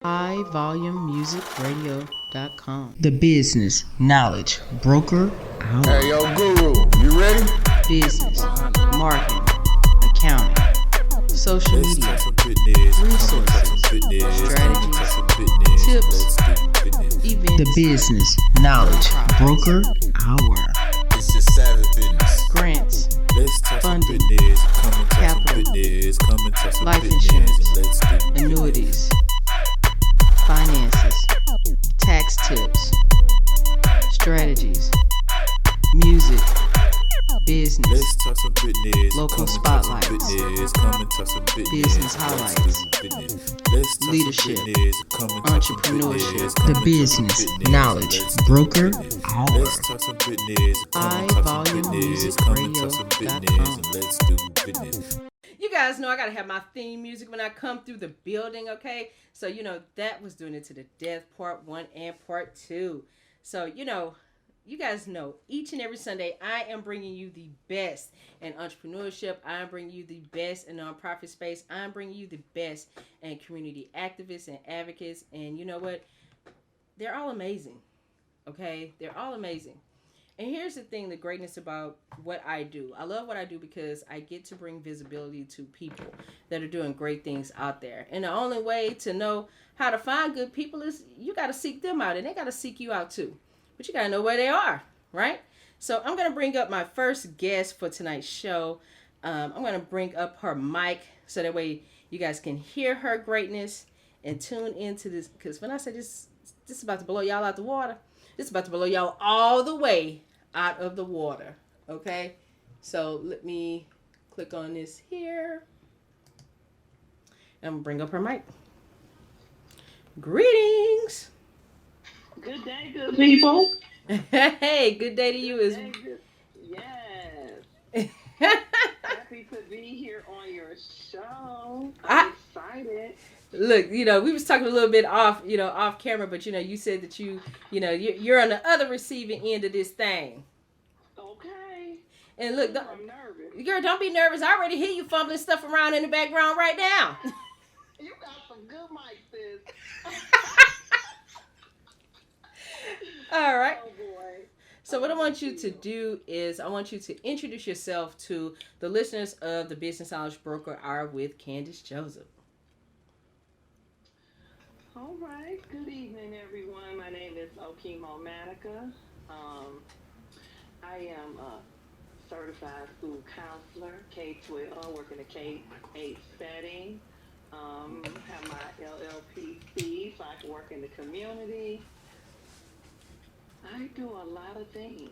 highvolumemusicradio.com. The Business Knowledge Broker Hour. Hey, yo, Guru, you ready? Business, marketing, accounting, social media, resources, strategies, tips, events. The Business Knowledge Broker Hour. It's just savage business. Grants, funding, capital, life insurance, annuities, finances, tax tips, strategies, music, business, local spotlights, business highlights, leadership, entrepreneurship. The Business Knowledge Broker Hour. highvolumemusicradio.com. You guys know I gotta have my theme music when I come through the building, okay? So, that was Doing It to the Death, part 1 and part 2. So, you guys know each and every Sunday I am bringing you the best in entrepreneurship. I'm bringing you the best in nonprofit space. I'm bringing you the best in community activists and advocates. And you know what? They're all amazing, okay? They're all amazing. And here's the thing, the greatness about what I do. I love what I do because I get to bring visibility to people that are doing great things out there. And the only way to know how to find good people is you got to seek them out, and they got to seek you out too. But you got to know where they are, right? So I'm going to bring up my first guest for tonight's show. I'm going to bring up her mic so that way you guys can hear her greatness and tune into this. Because when I say this is about to blow y'all out the water. This is about to blow y'all all the way out of the water, okay? So let me click on this here. And I'm going to bring up her mic. Greetings. Good day, good people. Hey, good day to you. Yes. Happy to be here on your show. I'm excited. Look, we was talking a little bit off camera, but you said that you're on the other receiving end of this thing. Okay. And look, I'm nervous. Girl, don't be nervous. I already hear you fumbling stuff around in the background right now. You got some good mics, sis. All right. Oh boy. So what I want you to do is I want you to introduce yourself to the listeners of the Business Knowledge Broker Hour with Candace Joseph. All right. Good evening, everyone. My name is Okimyo Manica. I am a certified school counselor, K-12, working a K-8 setting. Have my LLPC so I can work in the community. I do a lot of things.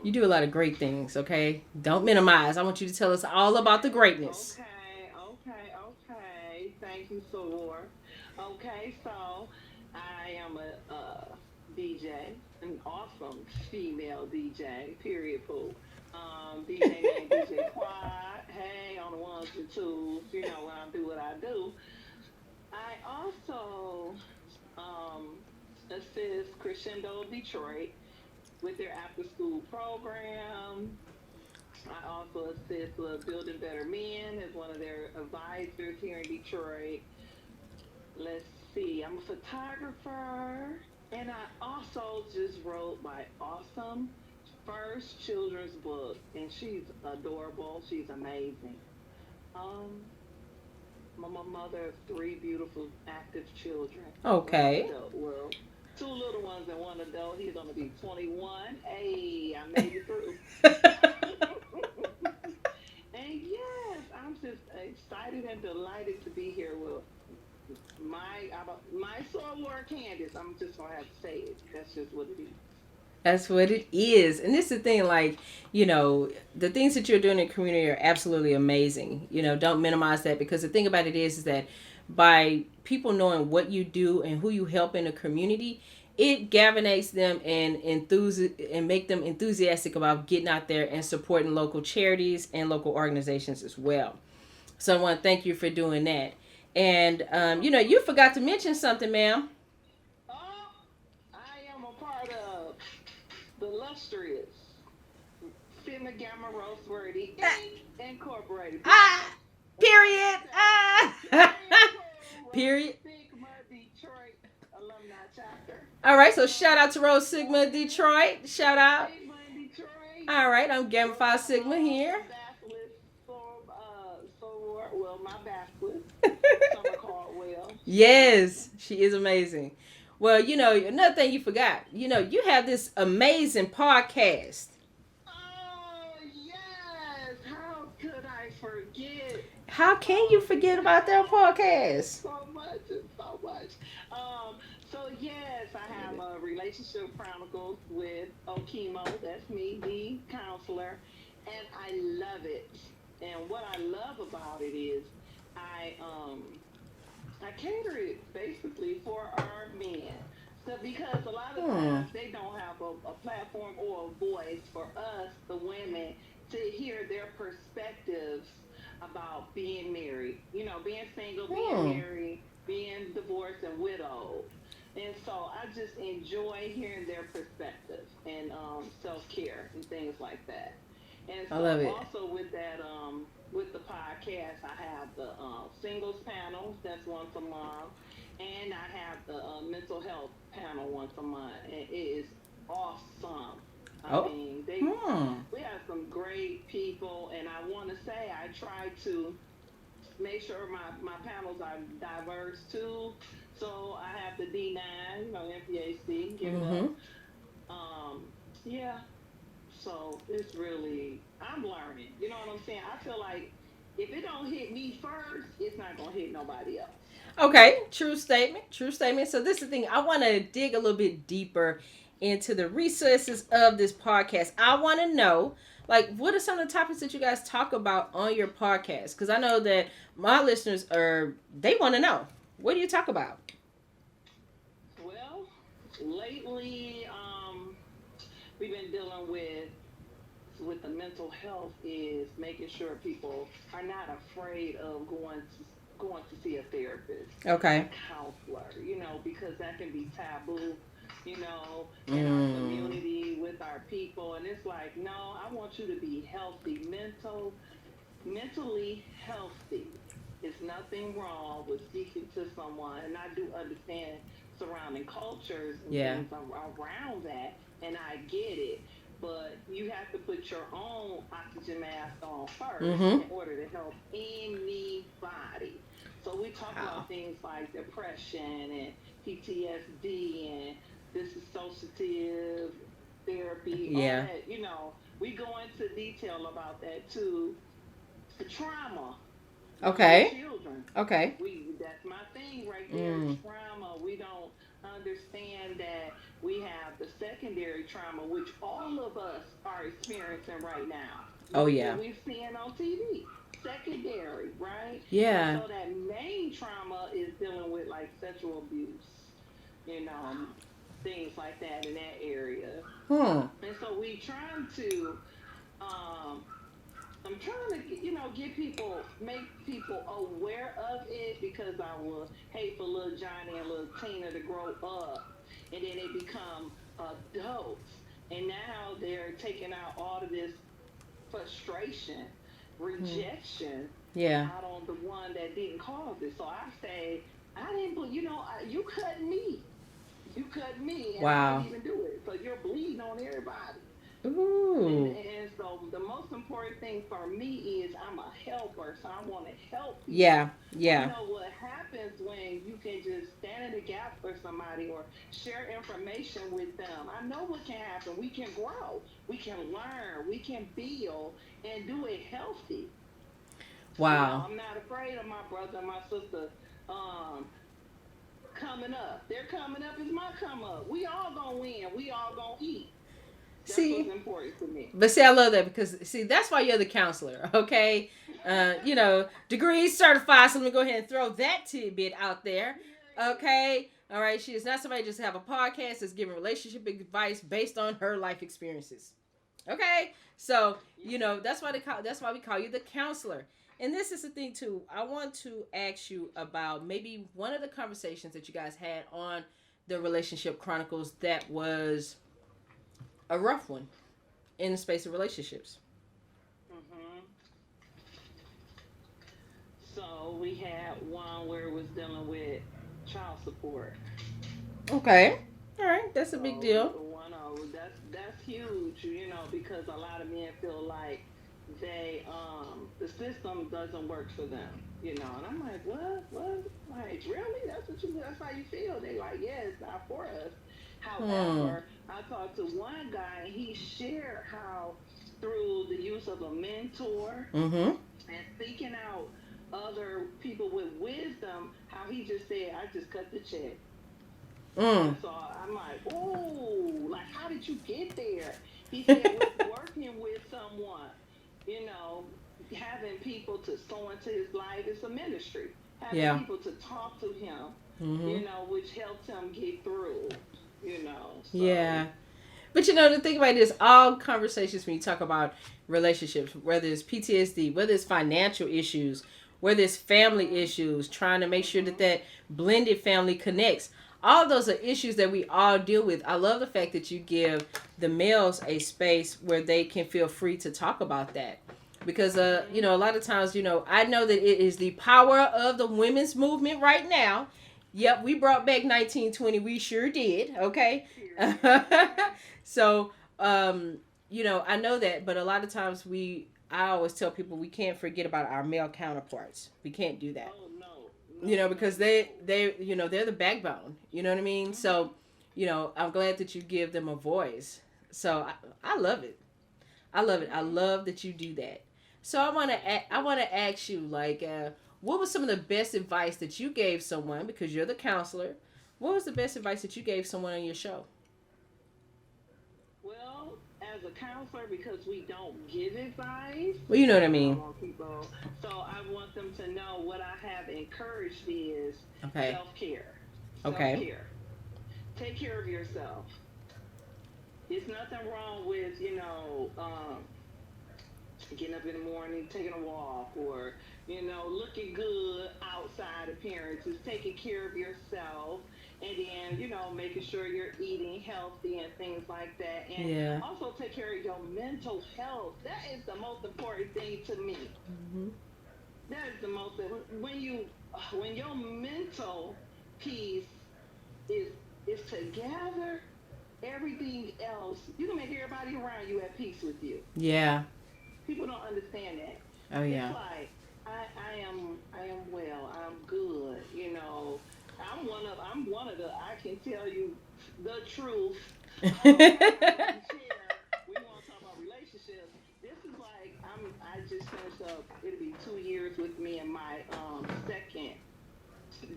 You do a lot of great things, okay? Don't minimize. I want you to tell us all about the greatness. Okay. Thank you, Sor. Okay, so I am a DJ, an awesome female DJ, period, poo. DJ named DJ Quad. Hey, on the ones and twos, when I do what I do. I also assist Crescendo Detroit with their after-school program. I also assist Building Better Men as one of their advisors here in Detroit. Let's see, I'm a photographer, and I also just wrote my awesome first children's book, and she's adorable. She's amazing. I'm a mother of 3 beautiful, active children. Okay. Well, 2 little ones and 1 adult. He's going to be 21. Hey, I made it through. And yes, I'm just excited and delighted to be here with my soror Candace. I'm just going to have to say it. That's just what it is. That's what it is. And this is the thing, the things that you're doing in the community are absolutely amazing. Don't minimize that, because the thing about it is that by people knowing what you do and who you help in the community, it galvanizes them and make them enthusiastic about getting out there and supporting local charities and local organizations as well. So I want to thank you for doing that. And, you forgot to mention something, ma'am. I am a part of the illustrious Sigma Gamma Roseworthy Incorporated. Period. Period. Sigma Detroit. Detroit alumni chapter. All right, so shout out to Rose Sigma Detroit. Shout out. Sigma in Detroit. All right, I'm Gamma Phi Sigma All here. the bachelors, well, my bachelors, Summer Caldwell. Yes, she is amazing. Well, another thing you forgot, you have this amazing podcast. Oh, yes. How could I forget? How can you forget about their podcast? So much and so much. Um, so yes, I have a relationship chronicles with Okimyo. That's me, the counselor, and I love it. And what I love about it is I um I cater it basically for our men. So because a lot of times they don't have a platform or a voice for us, the women, to hear their perspectives about being married. Being single, being married, being divorced and widowed. And so I just enjoy hearing their perspectives and self care and things like that. And I so love it. also with that, with the podcast, I have the singles panel that's once a month, and I have the mental health panel once a month, and it is awesome. I Oh. mean, we have some great people, and I want to say I try to make sure my panels are diverse too. So I have the D9, NPAC, give it up. Um, yeah, so it's really, I'm learning. You know what I'm saying? I feel like if it don't hit me first, it's not gonna hit nobody else. Okay, true statement. True statement. So this is the thing. I want to dig a little bit deeper into the resources of this podcast. I want to know, like, what are some of the topics that you guys talk about on your podcast? Because I know that my listeners they want to know. What do you talk about? Well, lately, we've been dealing with the mental health is making sure people are not afraid of going to see a therapist, Okay. a counselor, because that can be taboo, in our community with our people. And it's like, no, I want you to be healthy, mentally healthy. It's nothing wrong with speaking to someone, and I do understand surrounding cultures and things around that, and I get it. But you have to put your own oxygen mask on first in order to help anybody. So we talk about things like depression and PTSD and dissociative therapy. Yeah. All that, we go into detail about that too. Trauma. Okay. Children. Okay. That's my thing right there. Trauma. We don't understand that we have the secondary trauma, which all of us are experiencing right now. Oh yeah. We're seeing on TV. Secondary, right? Yeah. And so that main trauma is dealing with like sexual abuse, things like that in that area. And so we trying to I'm trying to, make people aware of it, because I will hate for little Johnny and little Tina to grow up and then they become adults, and now they're taking out all of this frustration, rejection, out on the one that didn't cause it. So I say, I didn't, you cut me. You cut me, and I didn't even do it. So you're bleeding on everybody. Ooh. And so the most important thing for me is I'm a helper, so I want to help you. Yeah. What happens when you can just stand in the gap for somebody or share information with them. I know what can happen. We can grow, we can learn, we can build, and do it healthy. Wow. I'm not afraid of my brother and my sister coming up. Their coming up is my come up. We all gonna win. We all gonna eat. That's what's important to me. But see, I love that, because that's why you're the counselor, okay? Degrees certified. So let me go ahead and throw that tidbit out there, okay? All right, she is not somebody just have a podcast that's giving relationship advice based on her life experiences, okay? So that's why we call you the counselor. And this is the thing too. I want to ask you about maybe one of the conversations that you guys had on the Relationship Chronicles that was a rough one in the space of relationships. So we had one where it was dealing with child support. Okay. All right. That's a big So deal. that's huge, because a lot of men feel like the system doesn't work for them. And I'm like, what, like really? That's how you feel? They like, yeah, it's not for us. Hmm. However, I talked to one guy, and he shared how through the use of a mentor Mm-hmm. and seeking out other people with wisdom, how he just said, I just cut the check. Mm. That's all. I'm like, oh, like, how did you get there? He said, with working with someone, you know, having people to sow into his life, it's a ministry. Having Yeah. people to talk to him, Mm-hmm. which helped him get through. So, Yeah. But the thing about it is, all conversations when you talk about relationships, whether it's PTSD, whether it's financial issues, whether it's family mhm, issues, trying to make sure that mhm, that blended family connects, all those are issues that we all deal with. I love the fact that you give the males a space where they can feel free to talk about that. Because mhm, a lot of times, I know that it is the power of the women's movement right now. Yep, we brought back 1920. We sure did. Okay. period. So, I know that, but a lot of times I always tell people we can't forget about our male counterparts. We can't do that. Oh, no, no, no, Because no. they're the backbone. You know what I mean? Mhm, So, I'm glad that you give them a voice. So I love it. I love it. I mhm. love that you do that. So I want to ask you, like, what was some of the best advice that you gave someone, because you're the counselor? What was the best advice that you gave someone on your show? Well, as a counselor, because we don't give advice, Well, you know what I I mean. want people, so I want them to know what I have encouraged is Okay. self care. Self Okay. care. Take care of yourself. There's nothing wrong with, getting up in the morning, taking a walk, or, looking good outside appearances, taking care of yourself, and then, making sure you're eating healthy and things like that. And Yeah. also take care of your mental health. That is the most important thing to me. Hmm. That is the most, when your mental piece is is together, everything else, you can make everybody around you at peace with you. Yeah. People don't understand that. Oh It's yeah. like I am well. I'm good. I'm one of the I can tell you the truth. I don't have to share. We want to talk about relationships. This is like I just finished up. It'll be 2 years with me and my second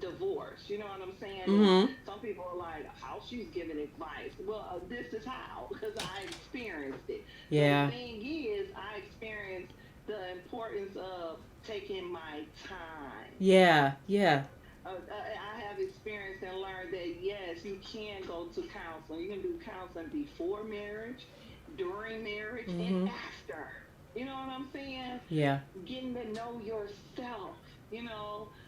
divorce. You know what I'm saying? And Hmm. some people are like, how she's giving advice. Well, this is how, because I experienced it. So the Yeah. thing is, I experienced the importance of taking my time. Yeah. Yeah. I have experienced and learned that yes, you can go to counseling. You can do counseling before marriage, during marriage, and Hmm. after. You know what I'm saying? Yeah. Getting to know yourself,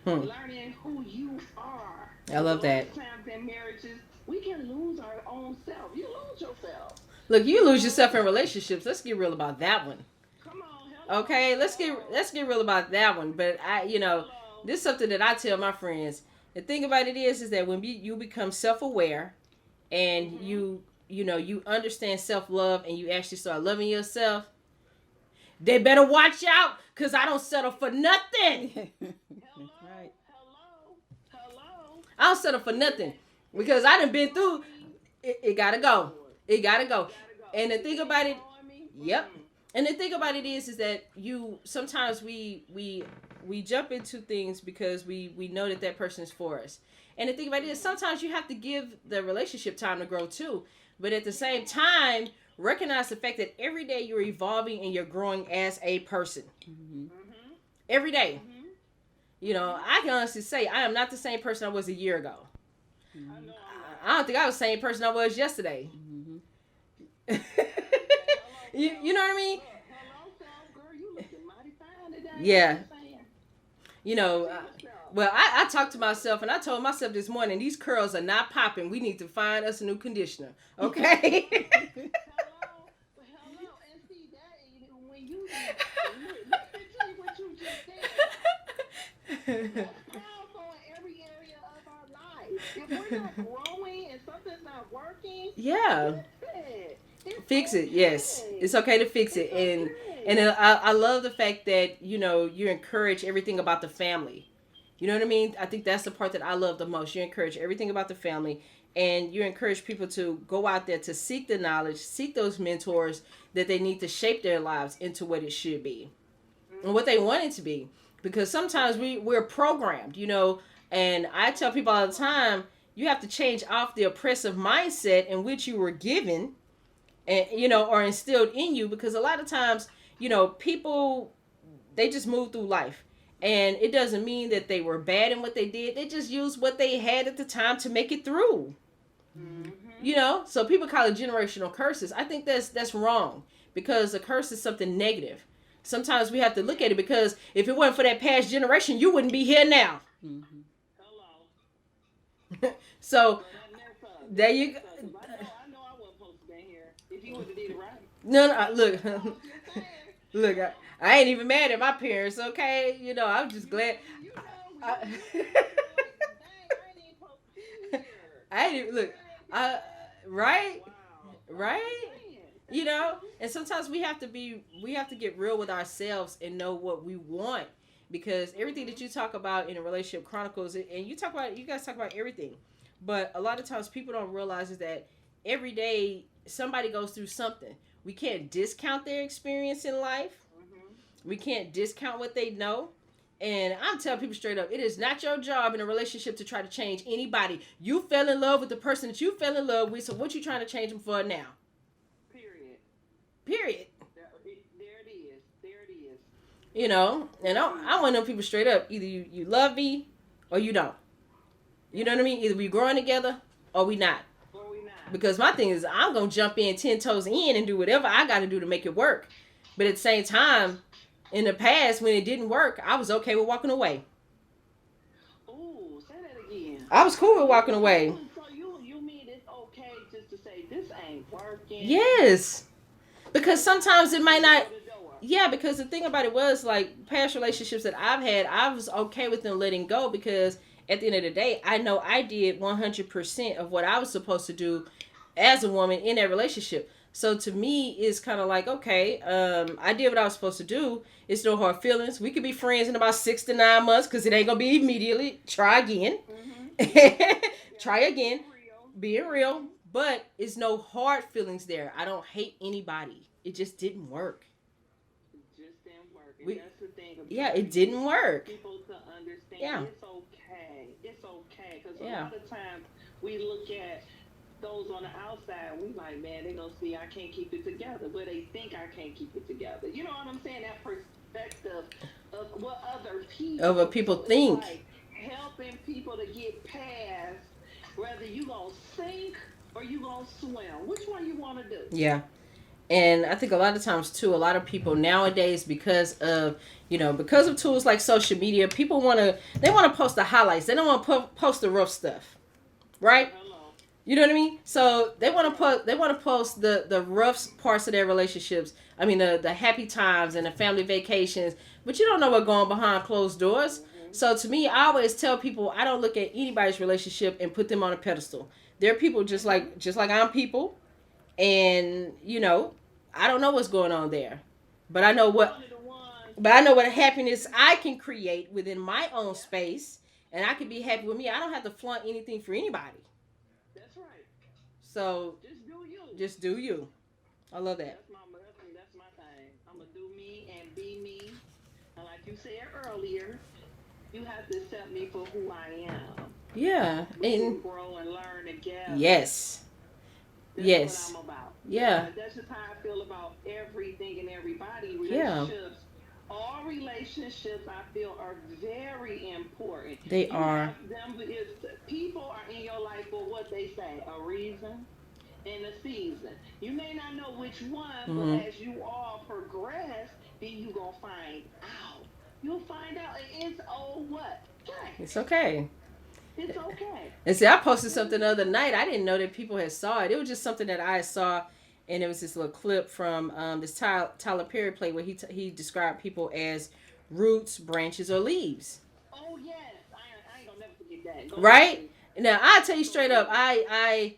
Hmm. learning who you are. I Because a love lot that. of times in marriages, we can lose our own self. You lose yourself, Look, you you lose know? yourself in relationships. Let's get real about that one. Come on, hello, Okay, hello, let's get real about that one. But hello. this is something that I tell my friends. The thing about it is that when you become self aware, and Mm-hmm. you understand self love, and you actually start loving yourself, they better watch out, cause I don't settle for nothing. Hello, Right. hello, hello. I don't settle for If nothing it, if because it I ain't done been through. drawing me, It gotta go go. for it. It gotta go. Gotta go. And the If thing it ain't about it, drawing me, yep. mm-mm, And the thing about it mm-mm. is that you sometimes we jump into things because we know that that person is for us. And the thing about it is Mm-hmm. sometimes you have to give the relationship time to grow too. But at the same Yeah. time, recognize the fact that every day you're evolving and you're growing as a person. Mm-hmm. Mm-hmm. Every day. Mm-hmm. Mm-hmm. I can honestly say I am not the same person I was a year ago. I Mm-hmm. know I'm not. I don't think I was the same person I was yesterday. Mm-hmm. you, Say hello, you self. know what I mean? Look, hello, self. Girl, you looking mighty fine today. I'm Yeah. just saying. You Talk know, to yourself. well, I talked to myself and I told myself this morning, these curls are not popping. We need to find us a new conditioner. Okay? Hello, hello, and see that when you listen to what you just said. That's powerful in every area of our life. not growing and something's not working, Yeah. fix it. It's Fix it. Yes, okay. it's okay to fix It's it. And okay. I love the fact that you encourage everything about the family. You know what I mean? I think that's the part that I love the most. You encourage everything about the family, and you encourage people to go out there to seek the knowledge, seek those mentors that they need to shape their lives into what it should be and what they Mm-hmm. want it to be. Because sometimes we're programmed, and I tell people all the time, you have to change off the oppressive mindset in which you were given and or instilled in you, because a lot of times people, they just move through life, and it doesn't mean that they were bad in what they did. They just used what they had at the time to make it through. Mm-hmm. So people call it generational curses. I think that's wrong, because a curse is something negative. Sometimes we have to look at it, because if it wasn't for that past generation, you wouldn't be here now. Hello. So So that mess up. there That you mess go. up. Cause I know I wasn't supposed to be here if you would have did it right. No, no, look. No, I'm just saying. Look, I ain't even mad at my parents, okay? I'm just glad. You I, looking at them like, dang, I ain't even supposed to be here. I ain't even, look, I, right? Wow. I'm just Right? saying. And sometimes we have to get real with ourselves and know what we want, because everything that Mm-hmm. you talk about in a relationship chronicles, and you guys talk about everything, but a lot of times people don't realize is that every day somebody goes through something. We can't discount their experience in life. Mm-hmm. We can't discount what they know. And I'm telling people straight up, it is not your job in a relationship to try to change anybody. You fell in love with the person that you fell in love with, so what you trying to change them for now? Period. Period. There it is. There it is. And I want to know people straight up. Either you love me or you don't. You know what I mean? Either we growing together or we not. Or we not. Because my thing is, I'm going to jump in 10 toes in and do whatever I got to do to make it work. But at the same time, in the past, when it didn't work, I was okay with walking away. Ooh, say that again. I was cool So with you, walking so away. you, so you mean it's okay just to say this ain't working? Yes. Because sometimes it might And not. go to the door. Yeah, because the thing about it was, like, past relationships that I've had, I was okay with them letting go, because at the end of the day, I know I did 100% of what I was supposed to do as a woman in that relationship. So to me, it's kind of like, okay, I did what I was supposed to do. It's no hard feelings. We could be friends in about 6 to 9 months, because it ain't going to be immediately. Try again. Mhm. Yeah, Try again. being real. Being real. Mhm. But it's no hard feelings there. I don't hate anybody. It just didn't work. It just didn't work, and We, that's the thing yeah, about it it. You didn't want work. people to understand Yeah. it's okay. It's okay, because a Yeah. lot of times we look at those on the outside, we like, man, they gonna see I can't keep it together, but they think I can't keep it together. You know what I'm saying? That perspective of what other Of what people. people So it's think. like helping people to get past whether you gonna sink or you gonna swim. Which one you want to do? Yeah. And I think a lot of times too, a lot of people nowadays, because of tools like social media, they want to post the highlights. They don't want to post the rough stuff, right? Hello. You know what I mean? So they want to Right. post the rough parts of their relationships. I mean, the happy times and the family vacations, but you don't know what's going behind closed doors. Mhm. So to me, I always tell people, I don't look at anybody's relationship and put them on a pedestal. They're people Mhm. just like I'm people, and I don't know what's going on there, but I know You what one of the ones. happiness I can create within my own Yeah. space, and I can be happy with me. I don't have to flaunt anything for anybody. That's right. So Just do you. just do you. I love that. That's my thing. I'm gonna do me and be me. And like you said earlier, you have to accept me for who I am. Yeah, We can and grow and learn together. yes, That's what yes, I'm about. yeah, That's just how I feel about everything and everybody. yeah. All relationships I feel are very important. They You are. have them is people are in your life for what they say, a reason and a season. You may not know which one, but Hmm. as you all progress, then you gonna find out. You'll find out, and it's oh what? Okay. It's okay. It's okay. And see, I posted something the other night. I didn't know that people had saw it. It was just something that I saw, and it was this little clip from this Tyler Perry play where he described people as roots, branches, or leaves. Oh yes, I ain't gonna never forget that. Go ahead, Right? please. Now I tell you straight up, I'm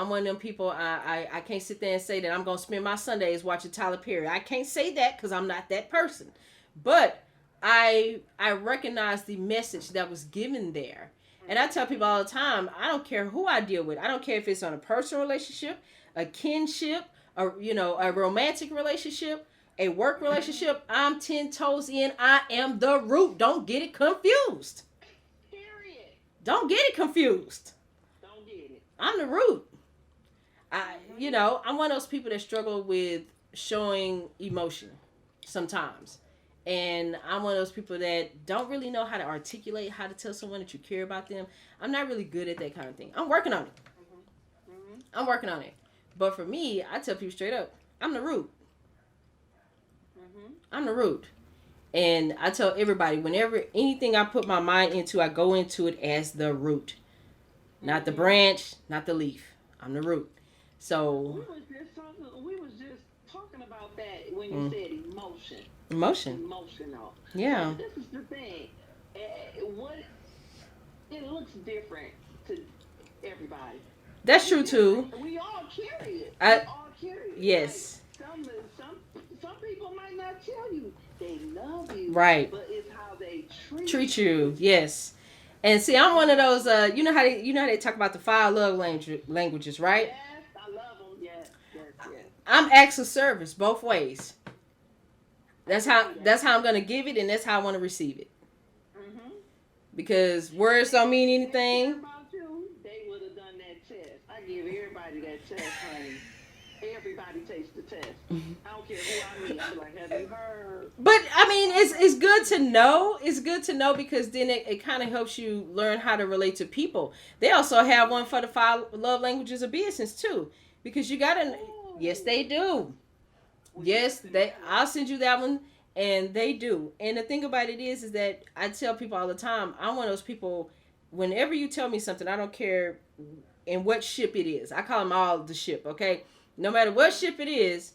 one of them people. I can't sit there and say that I'm gonna spend my Sundays watching Tyler Perry. I can't say that because I'm not that person. But I recognize the message that was given there, and I tell people all the time. I don't care who I deal with. I don't care if it's on a personal relationship, a kinship, a romantic relationship, a work relationship. I'm 10 toes in. I am the root. Don't get it confused. Period. Don't get it confused. Don't get it. I'm the root. I'm one of those people that struggle with showing emotion sometimes. And I'm one of those people that don't really know how to articulate, how to tell someone that you care about them. I'm not really good at that kind of thing. I'm working on it. I'm working on it. But for me, I tell people straight up, I'm the root. I'm the root. And I tell everybody, whenever anything I put my mind into, I go into it as the root. Not the branch, not the leaf. I'm the root. So we was just talking about that when you said emotion. Emotional. Yeah. This is the thing. What it looks different to everybody. That's true too. We all carry it. We all carry it. Yes. Like some people might not tell you they love you. Right. But it's how they treat you. Yes. And see, I'm one of those. You know how they talk about the 5 love languages, right? Yes, I love them. Yes. I'm acts of service both ways. That's how I'm gonna give it, and that's how I want to receive it. Because words don't mean anything. About you, they would have done that test. I give everybody that test, honey. Everybody takes the test. I don't care who I meet. I'm like, have you heard? But I mean, it's good to know. It's good to know because then it kind of helps you learn how to relate to people. They also have one for the 5 love languages of business too, because you gotta. Yes, they do. Yes, I'll send you that one, and they do. And the thing about it is that I tell people all the time. I'm one of those people. Whenever you tell me something, I don't care in what ship it is. I call them all the ship. Okay, no matter what ship it is,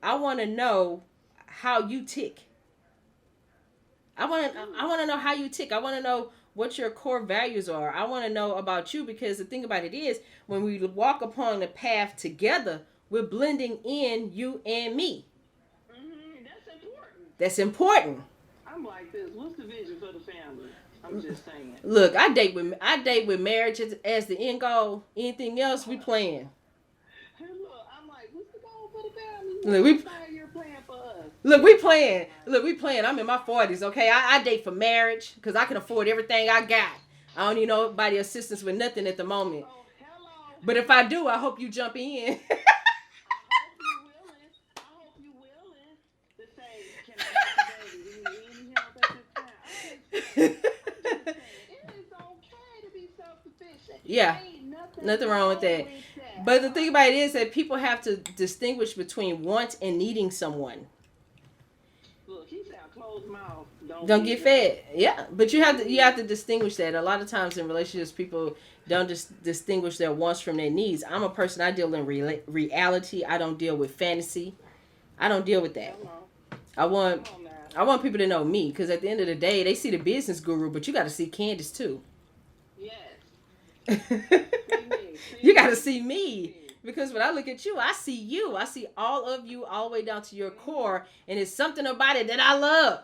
I want to know how you tick. I want to know how you tick. I want to know what your core values are. I want to know about you because the thing about it is when we walk upon the path together, we're blending in you and me. That's important. That's important. I'm like this. What's the vision for the family? I'm just saying. Look, I date with marriage as the end goal. Anything else we playing. Hey, look, I'm like, what's the goal for the family? Look, What's the 5-year plan for us? Look, we playing. I'm in my 40s, okay? I date for marriage because I can afford everything I got. I don't need nobody assistance with nothing at the moment. Oh, hello. But if I do, I hope you jump in. I hope you willing to say, can I have the baby? Do you need help at this time? I'm just saying, it is okay to be self-sufficient. Yeah. Ain't nothing wrong with that. But the thing about it is that people have to distinguish between want and needing someone. Look, he said closed mouth. Don't get fed. Yeah, but you have to distinguish that. A lot of times in relationships, people don't just distinguish their wants from their needs. I'm a person. I deal in reality. I don't deal with fantasy. I don't deal with that. I want people to know me because at the end of the day, they see the business guru, but you got to see Candace too. Yes. You got to see me. Because when I look at you, I see you. I see all of you all the way down to your core. And it's something about it that I love.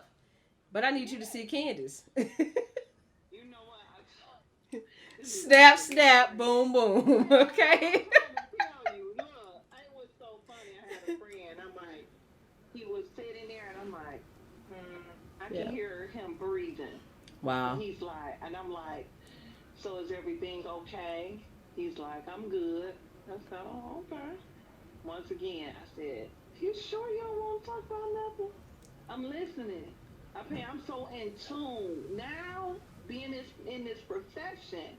But I need you to see Candace. You know what? Snap, snap, boom, boom. Okay? Look, it was so funny. I had a friend. I'm like, he was sitting there and I'm like, I can hear him breathing. Wow. And he's like, and I'm like, so is everything okay? He's like, I'm good. I said, oh, okay. Once again, I said, you sure you don't want to talk about nothing? I'm listening. I'm so in tune. Now, being in this profession,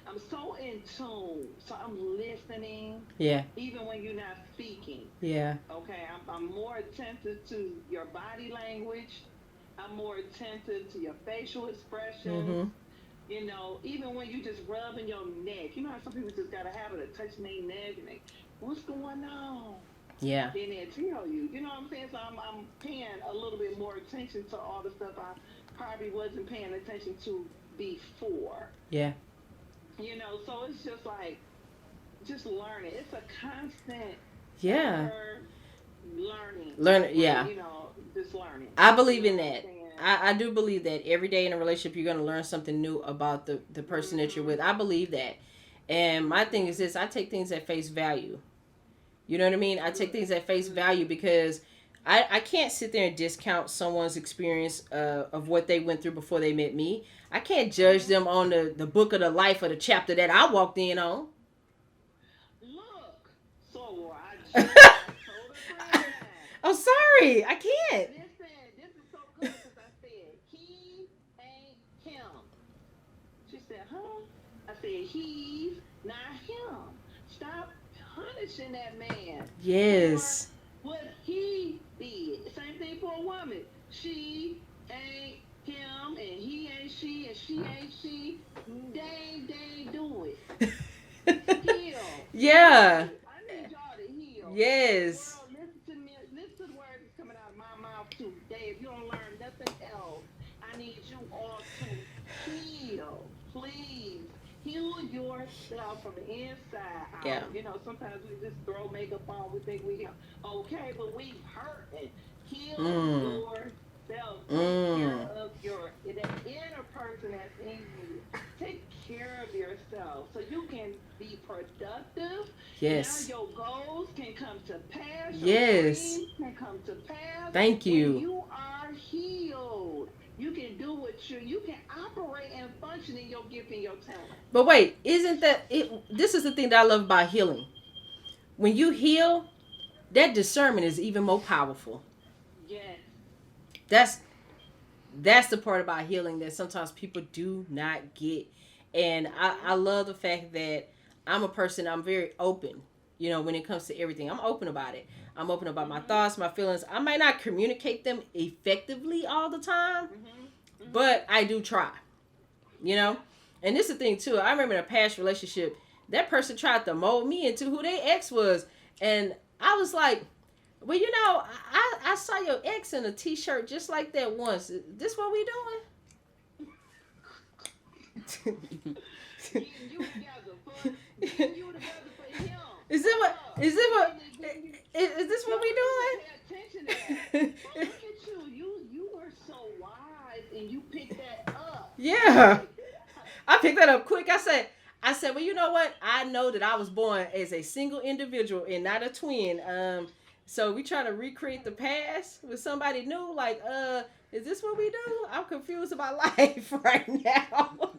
I'm so in tune. So I'm listening. Yeah. Even when you're not speaking. Yeah. Okay, I'm more attentive to your body language. I'm more attentive to your facial expressions. Mm-hmm. You know, even when you just rubbing your neck. You know how some people just got a habit of touching their neck and what's going on? Yeah. Then they'll tell you. You know what I'm saying? So I'm paying a little bit more attention to all the stuff I probably wasn't paying attention to before. Yeah. So it's just like just learning. It's a constant Yeah. ever learning, Learn. right? Yeah. Just learning. I You believe know in what I'm that. saying? I do believe that every day in a relationship you're going to learn something new about the person that you're Mhm. with. I believe that. And my thing is Mhm. this, I take things at face value. You know what I mean? I take Good. things at face value Good. because I can't sit there and discount someone's experience of what they went through before they met me. I can't judge Mhm. them on the book of the life of the chapter that I walked in on. Look. So I told a friend of mine. I'm sorry. I can't. Listen, this is so good because I said he ain't him. She said, huh? I said, he's not him. Stop punishing that man for Yes. what he did. Same thing for a woman. She ain't him, and he ain't she, and she ain't she. They ain't do it. Heal. Yeah. Heal. I need y'all to heal. Yes. World, listen to me. Listen to the words that's coming out of my mouth today. If you don't learn nothing else, I need you all to heal. Please. Heal yourself from the inside Yeah. out. Sometimes we just throw makeup on. We think we okay, but we hurting. Heal Mm. yourself. Take care Mm. of that inner person that's in you. Take care of yourself so you can be productive. Now Yes. your goals can come to pass, your Yes. dreams can come to pass Thank when you. you are healed. You can do what you can operate and function in your gift and your talent. But wait, isn't that it? This is the thing that I love about healing. When you heal, that discernment is even more powerful. Yes. That's that's the part about healing that sometimes people do not get. And I Mhm. love the fact that I'm a person, I'm very open, when it comes to everything. I'm open about it. I'm open about my Mhm. thoughts, my feelings. I might not communicate them effectively all the time, Mhm. Mhm. but I do try, you know? Yeah. And this is the thing too. I remember in a past relationship, that person tried to mold me into who their ex was. And I was like, well, I saw your ex in a t-shirt just like that once. Is this what we doing? Getting you together for getting you together for him. Is it Hold what? up. Is it what? Getting you. Is this what Y'all we need to pay attention to that. doing? But look at you. You were so wise and you picked that up. Yeah, Like I picked that up quick. I said, well, you know what? I know that I was born as a single individual and not a twin. So we trying to recreate the past with somebody new. Like, is this what we do? I'm confused about life right now. no,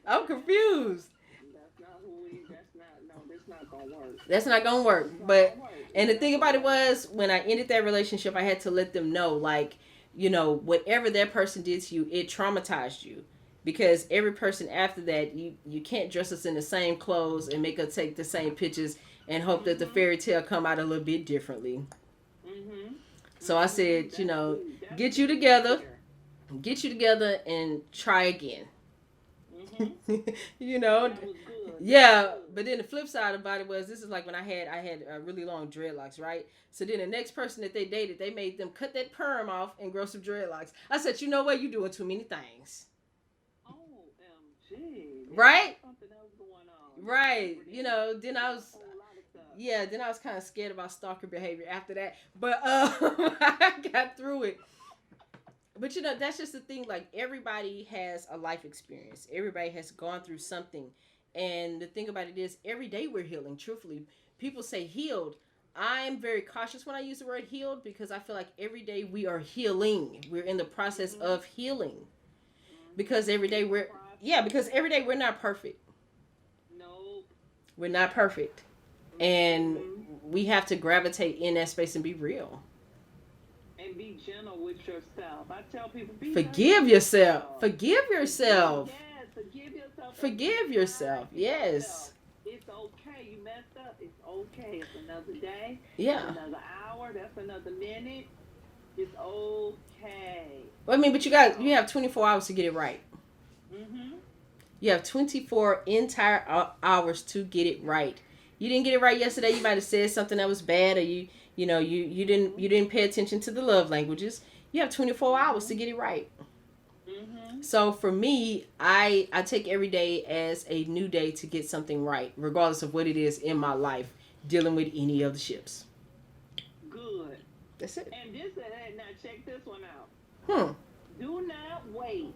I'm confused. that's not who we. That's not. No, that's not gonna work. That's not gonna work. It's not But gonna work. and It's the not thing about gonna it work. was when I ended that relationship, I had to let them know, like, whatever that person did to you, it traumatized you. Because every person after that, you can't dress us in the same clothes and make us take the same pictures and hope that the Mhm. fairy tale come out a little bit differently. Mhm. So I Mhm. said, That's key. That's get you key right together, there. and try again. Mhm. you know, That was good. That was Yeah, good. but then the flip side about it was this is like when I had really long dreadlocks, right? So then the next person that they dated, they made them cut that perm off and grow some dreadlocks. I said, you know what, you doing too many things, OMG. There was right? something else going on. That Right. puberty. Then It I was a was whole lot of stuff. yeah, then I was kind of scared about stalker behavior after that, but I got through it. But that's just the thing. Like everybody has a life experience. Everybody has gone through something, and the thing about it is, every day we're healing. Truthfully, people say healed. I'm very cautious when I use the word healed because I feel like every day we are healing. We're in the process Mhm. of healing Mhm. because every day It's a we're yeah process. because every day we're not perfect. Nope. We're not perfect, and Mhm. we have to gravitate in that space and be real. And be gentle with yourself. I tell people, be nice to Forgive yourself. yourself. Forgive Forgive, yourself. yes, forgive yourself and be Forgive yourself. kind to Yes. yourself. It's okay. You messed up. It's okay. It's another day. It's Yeah. another hour. That's another minute. It's okay. Well, I mean, but you So, have 24 hours to get it right. mhm, You have 24 entire hours to get it right. You didn't get it right yesterday. You might have said something that was bad, or you mhm, didn't pay attention to the love languages. You have 24 hours to mhm, get it right. Mhm. So for me, I take every day as a new day to get something right, regardless of what it is in my life dealing with any of the ships. Good. That's it. And this now check this one out. Hmm. Do not wait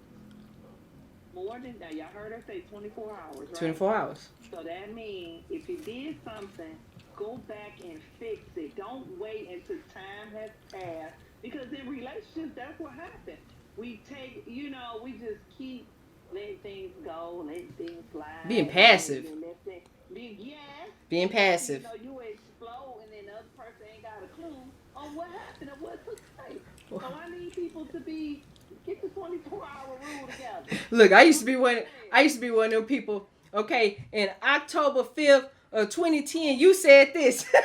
more than now. Y'all heard her say 24 hours, right? 24 hours. So that means if you did something, go back and fix it. Don't wait until time has passed. Because in relationships, that's what happens. We take, we just keep letting things go, letting things Being slide, passive. and let things be, yes. Being Next thing passive. you explode, and then the other person ain't got a clue on what happened or what took place. So I need people to get the 24-hour rule together. Look, I used to I'm be just one. saying. I used to be one of them people. Okay, in October 5th of 2010, you said this. Hello.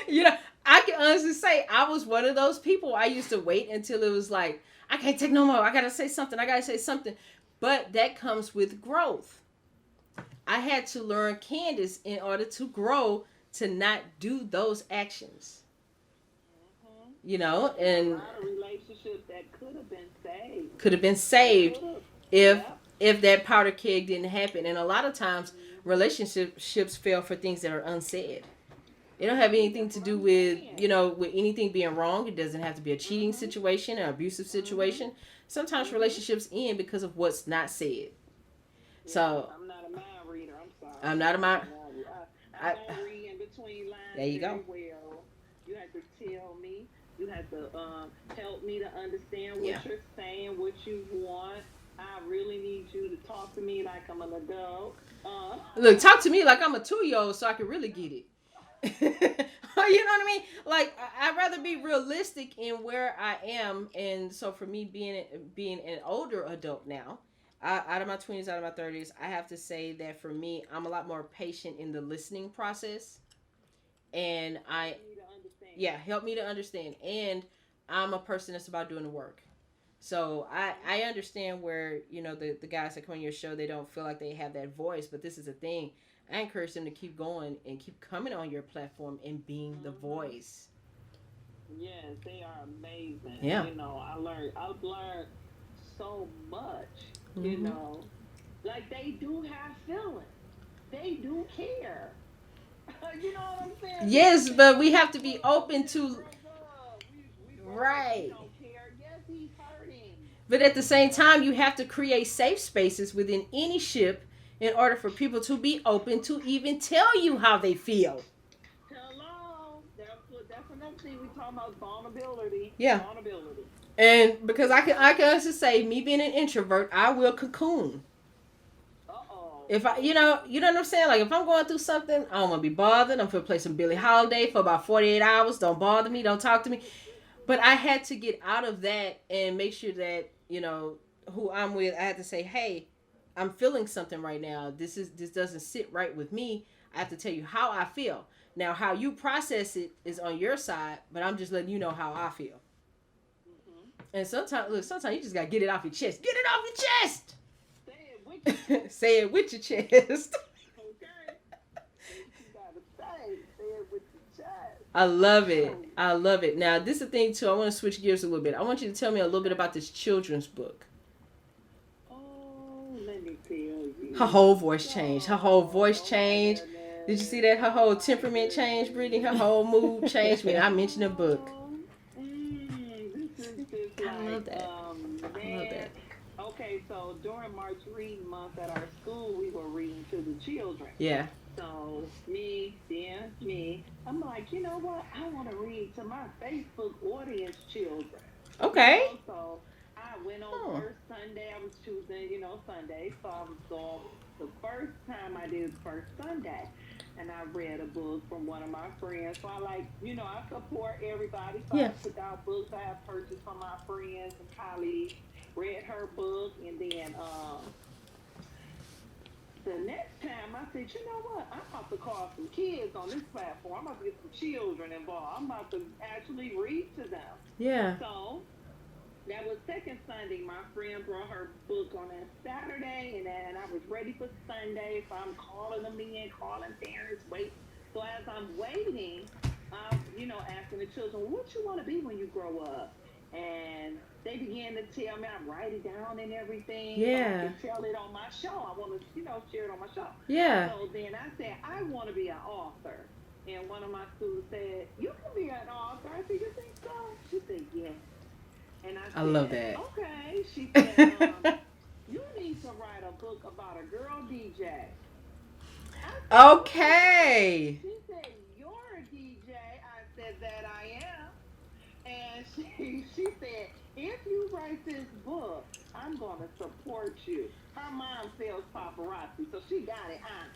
you know, I can honestly say I was one of those people. I used to wait until it was like I can't take no more. I gotta say something. I gotta say something. But that comes with growth. I had to learn Candace in order to grow to not do those actions. Mhm. And a And lot of relationships that could have been saved. could have been They saved could have. if Yep. if that powder keg didn't happen. And a lot of times Mhm. relationships fail for things that are unsaid. It don't have anything That's to what do I'm with saying. with anything being wrong. It doesn't have to be a cheating Mhm. situation, an abusive Mhm. situation. Sometimes Mhm. relationships end because of what's not said. Yeah, So I'm not a mind reader. I'm sorry. I'm I'm not a not mind. a mind reader. I I, don't read in between there lines you go. very well. You have to tell me. You have to help me to understand what Yeah. you're saying, what you want. I really need you to talk to me like I'm an adult. Look, talk to me like I'm a 2-year old so I can really get it. you know what I mean? Like I'd rather be realistic in where I am, and so for me being an older adult now, out of my 20s, out of my 30s, I have to say that for me, I'm a lot more patient in the listening process, and I Helping me to understand. yeah help me to understand, and I'm a person that's about doing the work. So I understand where the guys that come on your show, they don't feel like they have that voice, but this is a thing. I encourage them to keep going and keep coming on your platform and being the Mhm. voice. Yes, they are amazing. Yeah. I've learned so much, you Hmm. know. Like they do have feelings. They do care. You know what I'm saying? People Yes, think, but we have to be oh, we open just to broke up. We broke up. He right. don't care. Yes, he's hurting. But at the same time, you have to create safe spaces within any ship in order for people to be open to even tell you how they feel. Hello. That's another thing we talk about vulnerability. Yeah. Vulnerability. And because You I know. can honestly say, me being an introvert, I will cocoon. Uh-oh. If I, Okay. you know what I'm saying? Like if I'm going through something, I don't want to be bothered. I'm gonna play some Billie Holiday for about 48 hours. Don't bother me. Don't talk to me. But I had to get out of that and make sure that who I'm with. I had to say, hey, I'm feeling something right now. This doesn't sit right with me. I have to tell you how I feel. Now, how you process it is on your side, but I'm just letting you know how I feel. Mhm. And sometimes, look, Mhm. sometimes you just gotta get it off your chest. Get it off your chest. Say it with your chest. Say it with your chest. Okay. Say what you gotta say. Say it with your chest. I love it. Oh, I love it. Now, this is the thing too. I want to switch gears a little bit. I want you to tell me a little bit okay. about this children's book. Oh, let me tell Her you. whole voice changed. Her whole Oh, voice oh my changed. Did you see goodness. that? Her Oh whole my temperament changed, Brittany. Her goodness. whole mood changed when I mentioned a book. Oh, this is just I love like, that. I love man. that. Okay, so during March Reading Month at our school, we were reading to the children. Yeah. So me, I'm like, you know what? I want to read to my Facebook audience children. Okay. So I went on Oh. first Sunday. I was choosing, Sunday. So I was going. The first time I did first Sunday, and I read a book from one of my friends. So I like, I support everybody. So I Yeah. took out books I have purchased from my friends and colleagues. Read her book, and then the next time I said, you know what? I'm about to call some kids on this platform. I'm about to get some children involved. I'm about to actually read to them. Yeah. So that was second Sunday. My friend brought her book on that Saturday, and then I was ready for Sunday. So I'm calling them in, calling parents, wait. So as I'm waiting, I'm, asking the children, what you want to be when you grow up? and they began to tell me I write it down and everything. Yeah. So I can tell it on my show. I want to, share it on my show. Yeah. So then I said, I want to be an author. And one of my students said, you can be an author. I said, you think so? She said, yes. And I said, love that. Okay. She said, you need to write a book about a girl DJ. Okay. She said, you're a DJ. I said that I am. And she said, if you write this book, I'm going to support you. Her mom sells paparazzi, so she got it on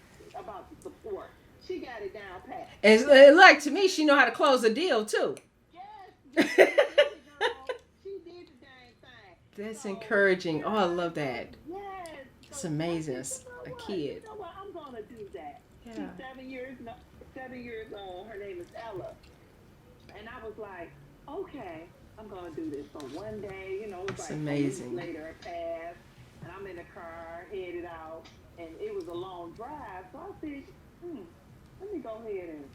about the support. She got it down pat. And like to me, she know how to close a deal too. Yes, she did it, girl. She did the dang thing. That's encouraging. Oh, I love that. Yes. It's amazing. A kid. You know what? I'm going to do that. Yeah. She's 7 years old. Her name is Ella. And I was like, okay, I'm going to do this. So one day, it's like amazing. 2 weeks later it passed, and I'm in the car, headed out, and it was a long drive. So I said, let me go ahead and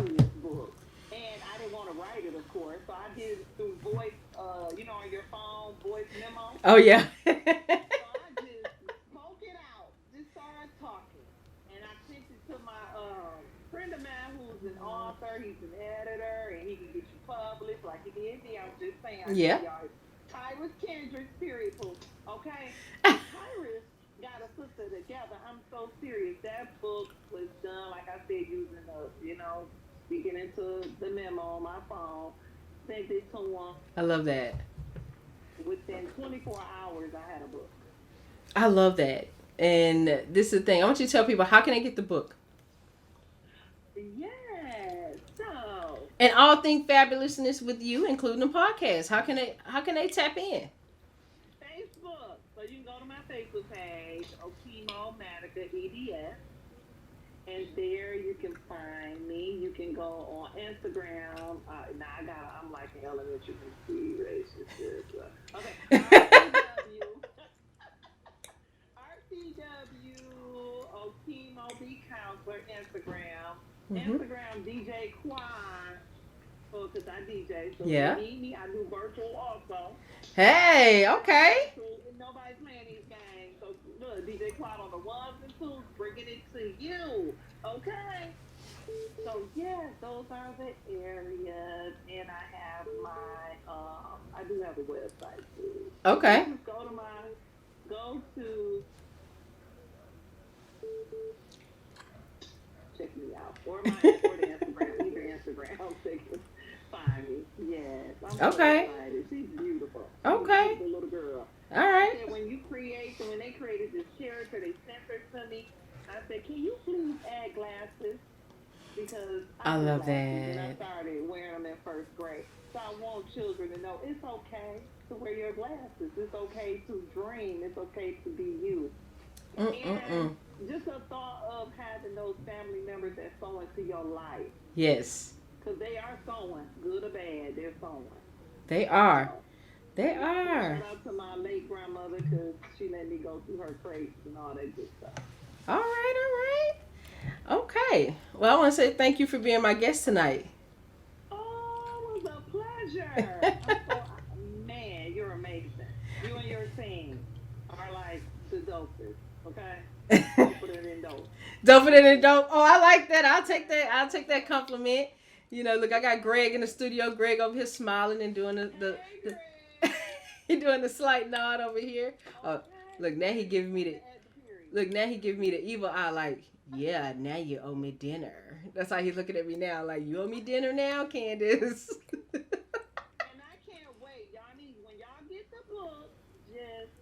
do this book. And I didn't want to write it, of course, so I did it through voice, on your phone, voice memo. Oh, yeah. So I just spoke it out, just started talking. And I sent it to my friend of mine who's an author, he's an editor, and he can get you published like he did me. I was just saying. Yeah. Tyrus Kendrick, period, poop. Okay? Tyrus got a sister together. I'm so serious. That book was done, like I said, using speaking into the memo on my phone. Sent it to him. I love that. Within 24 hours, I had a book. I love that. And this is the thing. I want you to tell people, how can they get the book? Yes. So. And all things fabulousness with you, including the podcast. How can they tap in? Facebook. So you can go to my Facebook page, Okimyo Manica EDS. And there you can find me. You can go on Instagram. I'm like an elementary school relationship. Okay. RTW Okimyo B Counselor Instagram. Instagram DJ Quan. Because I DJ. So yeah. If you need me, I do virtual also. Hey, okay. Nobody's playing these games. So look, DJ Quan on the ones and twos, bringing it to you. Okay. So yeah, those are the areas, and I have my I do have a website too. Okay. Just go to check me out, or the Instagram, either Instagram. I'll find me. Yes. I'm okay. So excited. She's beautiful. Okay. She's a beautiful little girl. All right. I said, when they created this character, they sent her to me. I said, can you please add glasses? Because I love that. And I started wearing them in first grade. So I want children to know it's okay to wear your glasses. It's okay to dream. It's okay to be you. And just a thought of having those family members that sow into your life. Yes. Because they are sowing, good or bad, they're sowing. They are. They are. Shout out to my late grandmother because she let me go through her crates and all that good stuff. All right. Okay. Well, I want to say thank you for being my guest tonight. Oh, it was a pleasure. Man, you're amazing. You and your team are like the dopest, okay? Don't put it in dope. Don't put it in dope. Oh, I like that. I'll take that compliment. Look, I got Greg in the studio. Greg over here smiling and doing the he doing the slight nod over here. Oh, look, now he giving me the evil eye, like, yeah, now you owe me dinner. That's how he's looking at me now, like, you owe me dinner now, Candace. And I can't wait. When y'all get the book, just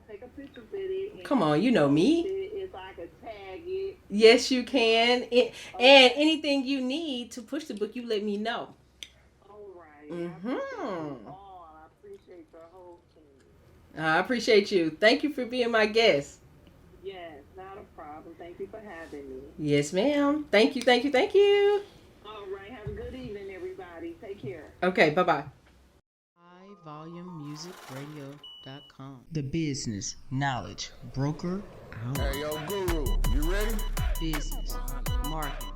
take a picture with it. Come on, you know me. If I could tag it. Yes, you can. And anything you need to push the book, you let me know. All right. I appreciate the whole team. I appreciate you. Thank you for being my guest. Yes, not a problem. Thank you for having me. Yes, ma'am. Thank you. All right. Have a good evening, everybody. Take care. Okay, bye-bye. HighVolumeMusicRadio.com. The business knowledge broker. Hey, yo, Guru, you ready? Business, marketing,